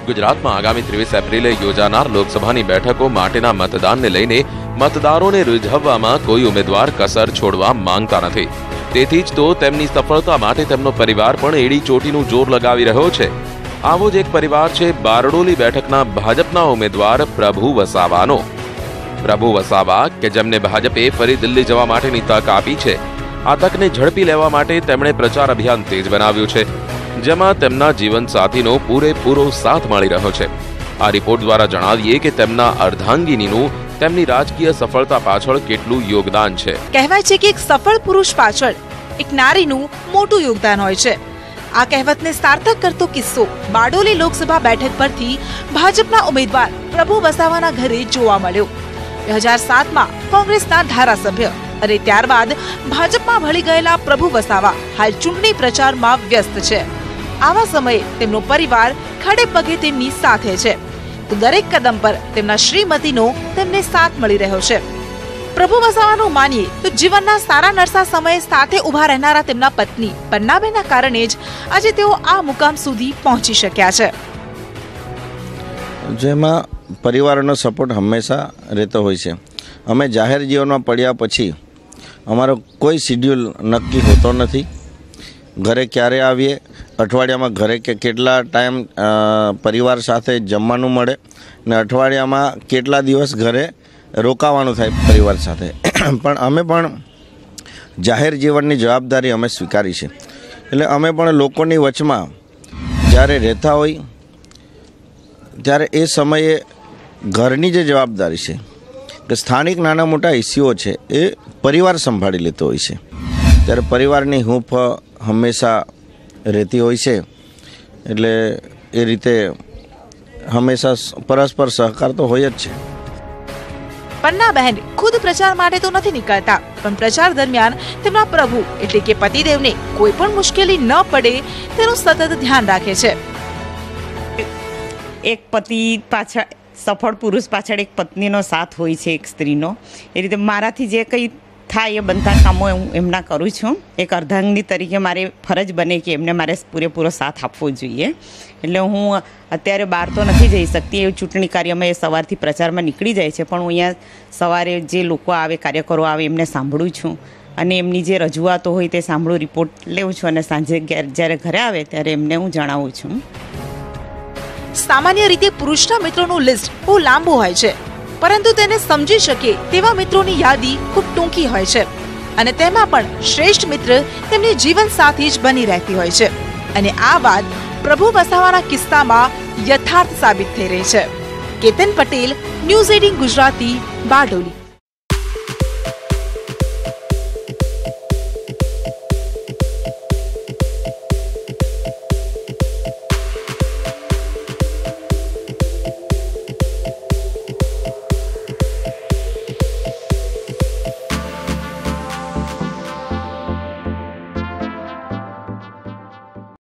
ગુજરાતમાં આગામી 23 એપ્રિલે યોજાનાર લોકસભાની બેઠકો માટેના મતદાનને લઈને મતદારોને રીઝવવામાં કોઈ ઉમેદવાર કસર છોડવા માંગતા નથી। તેથી જ તો તેમની સફળતા માટે તેમનો પરિવાર પણ એડી ચોટીનું જોર લગાવી રહ્યો છે। આવો જ એક પરિવાર છે બારડોલી બેઠકના ભાજપના ઉમેદવાર પ્રભુ વસાવાનો। પ્રભુ વસાવા કે જેમને ભાજપે ફરી દિલ્હી જવા માટેની તક આપી છે, આ તકને ઝડપી લેવા માટે તેમણે પ્રચાર અભિયાન તેજ બનાવ્યું છે, જેમાં તેમના જીવનસાથીનો પૂરેપૂરો સાથ મળી રહ્યો છે। આ રિપોર્ટ દ્વારા જણાવીએ કે તેમના અર્ધાંગિનીનું તેમની રાજકીય સફળતા પાછળ કેટલું યોગદાન છે। કહેવાય છે કે એક સફળ પુરુષ પાછળ એક નારીનું મોટું યોગદાન હોય છે। આ કહેવતને સાર્થક કરતો કિસ્સો બારડોલી લોકસભા બેઠક પરથી ભાજપના ઉમેદવાર પ્રભુ વસાવાના ઘરે જોવા મળ્યો। 2007માં કોંગ્રેસના ધારાસભ્ય અને ત્યારબાદ ભાજપમાં ભળી ગયેલા પ્રભુ વસાવા હાલ ચૂંટણી પ્રચારમાં વ્યસ્ત છે। આવા સમયે તેમનો પરિવાર ખડે પગે તેમની સાથે છે, તો દરેક કદમ પર તેમના શ્રીમતીનો તેમને સાથ મળી રહ્યો છે। પ્રભુ વસાવાનું માનીએ તો જીવનના સારા નરસા સમયે સાથે ઉભા રહેનારા તેમના પત્ની પન્નાબેનના કારણે જ આજે તેઓ આ મુકામ સુધી પહોંચી શક્યા છે। જેમાં પરિવારનો સપોર્ટ હંમેશા રહેતો હોય છે। અમે જાહેર જીવનમાં પડ્યા પછી અમારો કોઈ શિડ્યુલ નક્કી હોતો નથી। ઘરે ક્યારે આવીએ, અઠવાડિયામાં ઘરે કેટલા ટાઈમ પરિવાર સાથે જમવાનું મળે ને અઠવાડિયામાં કેટલા દિવસ ઘરે રોકાવાનું થાય પરિવાર સાથે। પણ અમે પણ જાહેર જીવનની જવાબદારી અમે સ્વીકારી છે, એટલે અમે પણ લોકોની વચમાં જ્યારે રહેતા હોય ત્યારે એ સમયે ઘરની જે જવાબદારી છે કે સ્થાનિક નાના મોટા ઇસ્યુઓ છે એ પરિવાર સંભાળી લેતો હોય છે, ત્યારે પરિવારની હૂંફ હંમેશા રહેતી હોય છે। એટલે એ રીતે હંમેશા પરસ્પર સહકાર તો હોય જ છે। પન્નાબહેન ખુદ પ્રચાર માટે તો નથી નીકળતા, પણ પ્રચાર દરમિયાન તેમના પ્રભુ એટલે કે પતિદેવને કોઈ પણ મુશ્કેલી ન પડે તેનું સતત ધ્યાન રાખે છે। એક પતિ પાછળ, સફળ પુરુષ પાછળ એક પત્નીનો સાથ હોય છે, એક સ્ત્રીનો। એ રીતે મારાથી જે કંઈ થાય એ બનતા કામો હું એમના કરું છું। એક અર્ધાંગની તરીકે મારી ફરજ બને કે એમને મારે પૂરેપૂરો સાથ આપવો જોઈએ। એટલે હું અત્યારે બહાર તો નથી જઈ શકતી, એ ચૂંટણી કાર્યમાં એ સવારથી પ્રચારમાં નીકળી જાય છે, પણ હું અહીંયા સવારે જે લોકો આવે, કાર્યકરો આવે, એમને સાંભળું છું અને એમની જે રજૂઆતો હોય તે સાંભળું, રિપોર્ટ લેવું છું અને સાંજે જ્યારે ઘરે આવે ત્યારે એમને હું જણાવું છું। સામાન્ય રીતે પુરુષના મિત્રોનું લિસ્ટ બહુ લાંબુ હોય છે, પરંતુ તેને સમજી શકે તેવા મિત્રોની યાદી ખૂબ ટૂંકી હોય છે, અને તેમાં પણ શ્રેષ્ઠ મિત્ર તેમની જીવન સાથી જ બની રહેતી હોય છે। અને આ વાત પ્રભુ વસાવાના કિસ્સામાં યથાર્થ સાબિત થઈ રહી છે। કેતન પટેલ, ન્યૂઝ 18 ગુજરાતી, બારડોલી।